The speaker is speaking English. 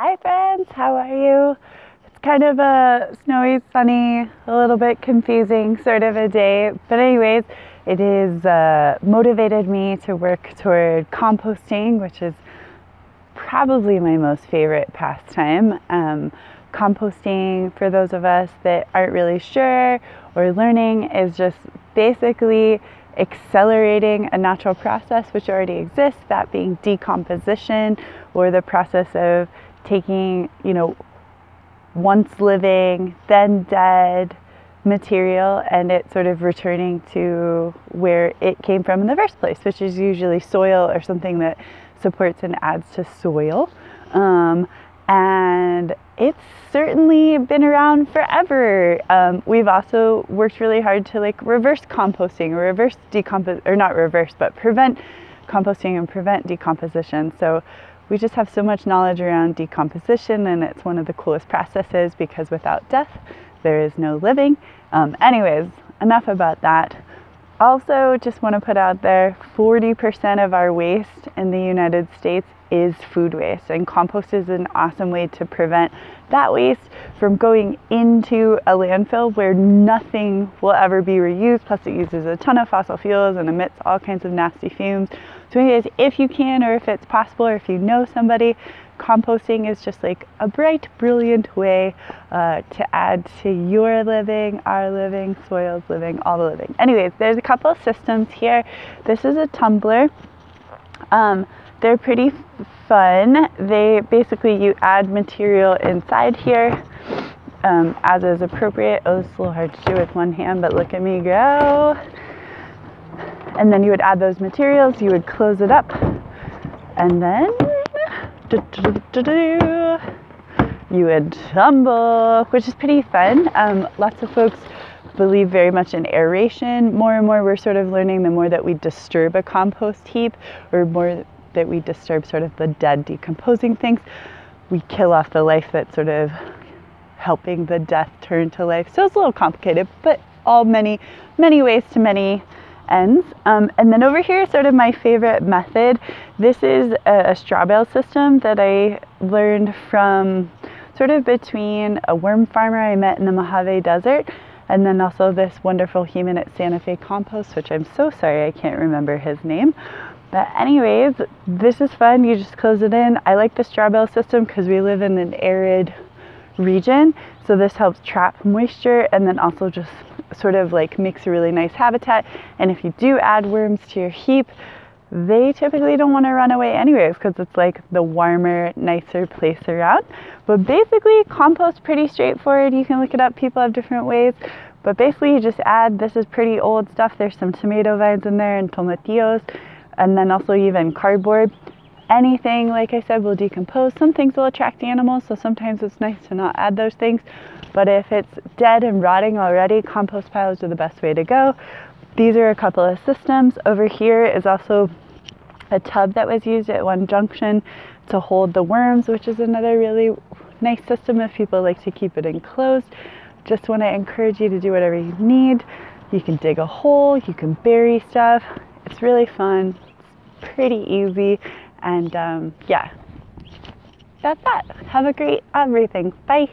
Hi friends, how are you? It's kind of a snowy, sunny, a little bit confusing sort of a day, but anyways, it has motivated me to work toward composting, which is probably my most favorite pastime. Composting, for those of us that aren't really sure or learning, is just basically accelerating a natural process which already exists, that being decomposition, or the process of taking, once living, then dead material and it sort of returning to where it came from in the first place, which is usually soil or something that supports and adds to soil. And it's certainly been around forever. We've also worked really hard to reverse composting, or prevent composting and prevent decomposition. So we just have so much knowledge around decomposition, and it's one of the coolest processes because without death, there is no living. Anyways, enough about that. Also, just want to put out there, 40% of our waste in the United States is food waste, and compost is an awesome way to prevent that waste from going into a landfill where nothing will ever be reused. Plus it uses a ton of fossil fuels and emits all kinds of nasty fumes. So anyways, if you can, or if it's possible, or if you know somebody, composting is just like a bright, brilliant way to add to your living, our living, soil's living, all the living. Anyways, there's a couple of systems here. This is a tumbler. They're pretty fun. They basically, you add material inside here as is appropriate. Oh, it's a little hard to do with one hand, but look at me go. And then you would add those materials, you would close it up, and then you would tumble, which is pretty fun. Lots of folks believe very much in aeration. More and more we're sort of learning, the more that we disturb a compost heap, or more that we disturb sort of the dead decomposing things, we kill off the life that's sort of helping the death turn to life. So it's a little complicated, but all many ways to many ends. And then over here, sort of my favorite method. This is a straw bale system that I learned from sort of between a worm farmer I met in the Mojave Desert, and then also this wonderful human at Santa Fe Compost, which I'm so sorry I can't remember his name. But anyways, this is fun. You just close it in. I like the straw bale system because we live in an arid region, so this helps trap moisture and then also just sort of makes a really nice habitat. And if you do add worms to your heap, they typically don't want to run away anyways because it's like the warmer, nicer place around. But basically, compost pretty straightforward. You can look it up. People have different ways. But basically, you just add, this is pretty old stuff. There's some tomato vines in there and tomatillos, and then also even cardboard. Anything, like I said, will decompose. Some things will attract animals, so sometimes it's nice to not add those things. But if it's dead and rotting already, compost piles are the best way to go. These are a couple of systems. Over here is also a tub that was used at one junction to hold the worms, which is another really nice system if people like to keep it enclosed. Just want to encourage you to do whatever you need. You can dig a hole, you can bury stuff. It's really fun, it's pretty easy, and yeah, that's that. Have a great everything. Bye.